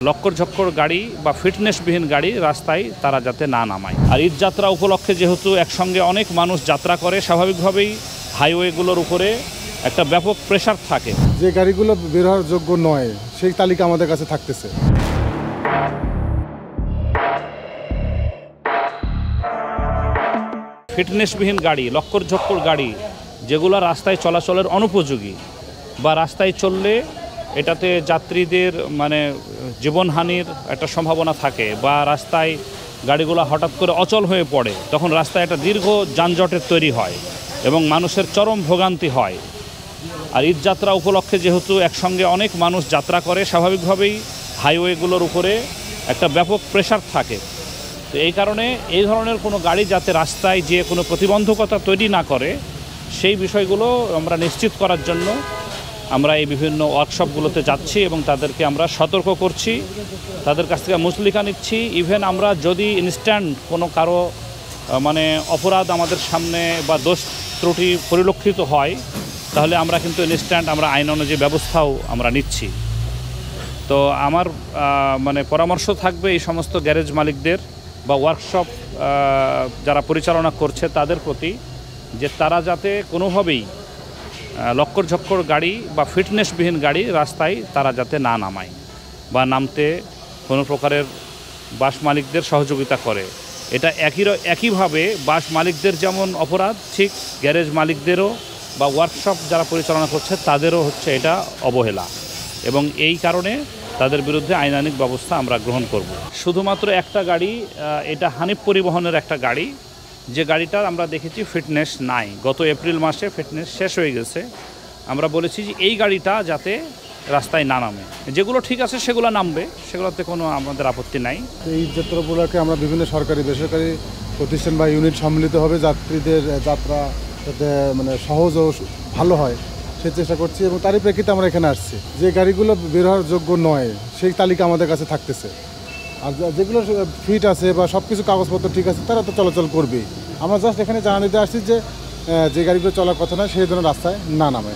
লক্কর ঝক্কর গাড়ি বা ফিটনেসবিহীন গাড়ি রাস্তায় তারা যাতে না নামায়। আর ঈদ যাত্রা উপলক্ষে যেহেতু একসঙ্গে অনেক মানুষ যাত্রা করে, স্বাভাবিকভাবেই হাইওয়েগুলোর উপরে একটা ব্যাপক প্রেশার থাকে। যে গাড়িগুলো বের হওয়ার যোগ্য নয় সেই তালিকা আমাদের কাছে থাকতেছে। ফিটনেসবিহীন গাড়ি, লক্কর ঝক্কর গাড়ি যেগুলো রাস্তায় চলাচলের অনুপযোগী বা রাস্তায় চললে এটাতে যাত্রীদের জীবনহানির একটা সম্ভাবনা থাকে, বা রাস্তায় গাড়িগুলো হঠাৎ করে অচল হয়ে পড়ে, তখন রাস্তায় একটা দীর্ঘ যানজটের তৈরি হয় এবং মানুষের চরম ভোগান্তি হয়। আর ঈদ যাত্রা উপলক্ষে যেহেতু একসঙ্গে অনেক মানুষ যাত্রা করে, স্বাভাবিকভাবেই হাইওয়েগুলোর উপরে একটা ব্যাপক প্রেশার থাকে। তো এই কারণে এই ধরনের কোনো গাড়ি যাতে রাস্তায় যে কোনো প্রতিবন্ধকতা তৈরি না করে, সেই বিষয়গুলো আমরা নিশ্চিত করার জন্য আমরা এই বিভিন্ন ওয়ার্কশপগুলোতে যাচ্ছি এবং তাদেরকে আমরা সতর্ক করছি, তাদের কাছ থেকে মুচলিকা নিচ্ছি। ইভেন আমরা যদি ইনস্ট্যান্ট কোনো কারো অপরাধ আমাদের সামনে বা দোষ ত্রুটি পরিলক্ষিত হয়, তাহলে আমরা কিন্তু ইনস্ট্যান্ট আমরা আইন অনুযায়ী ব্যবস্থাও আমরা নিচ্ছি। তো আমার পরামর্শ থাকবে এই সমস্ত গ্যারেজ মালিকদের বা ওয়ার্কশপ যারা পরিচালনা করছে তাদের প্রতি, যে তারা যাতে কোনোভাবেই লক্কর ঝক্কর গাড়ি বা ফিটনেসবিহীন গাড়ি রাস্তায় তারা যাতে না নামায় বা নামতে কোনো প্রকারের বাস মালিকদের সহযোগিতা করে। এটা একইভাবে বাস মালিকদের যেমন অপরাধ, ঠিক গ্যারেজ মালিকদেরও বা ওয়ার্কশপ যারা পরিচালনা করছে তাদেরও হচ্ছে এটা অবহেলা, এবং এই কারণে তাদের বিরুদ্ধে আইনানুগ ব্যবস্থা আমরা গ্রহণ করব। শুধুমাত্র একটা গাড়ি, এটা হানিফ পরিবহনের একটা গাড়ি, যে গাড়িটার আমরা দেখেছি ফিটনেস নাই। গত এপ্রিল মাসে ফিটনেস শেষ হয়ে গেছে। আমরা বলেছি যে এই গাড়িটা যাতে রাস্তায় না নামে, যেগুলো ঠিক আছে সেগুলো নামবে, সেগুলোতে কোনো আমাদের আপত্তি নাই। এই যাত্রা উপলক্ষে আমরা বিভিন্ন সরকারি বেসরকারি প্রতিষ্ঠান বা ইউনিট সম্মিলিতভাবে যাত্রীদের যাত্রা যাতে সহজ ও ভালো হয় সেই চেষ্টা করছি, এবং তারই প্রেক্ষিতে আমরা এখানে আসছি। যে গাড়িগুলো বের হওয়ার যোগ্য নয় সেই তালিকা আমাদের কাছে থাকতেছে, আর যেগুলো ফিট আছে বা সব কিছু কাগজপত্র ঠিক আছে তারা তো চলাচল করবেই। আমরা জাস্ট এখানে জানা দিতে আসছি যে গাড়িগুলো চলার কথা নয় সেই জন্য রাস্তায় না নামে।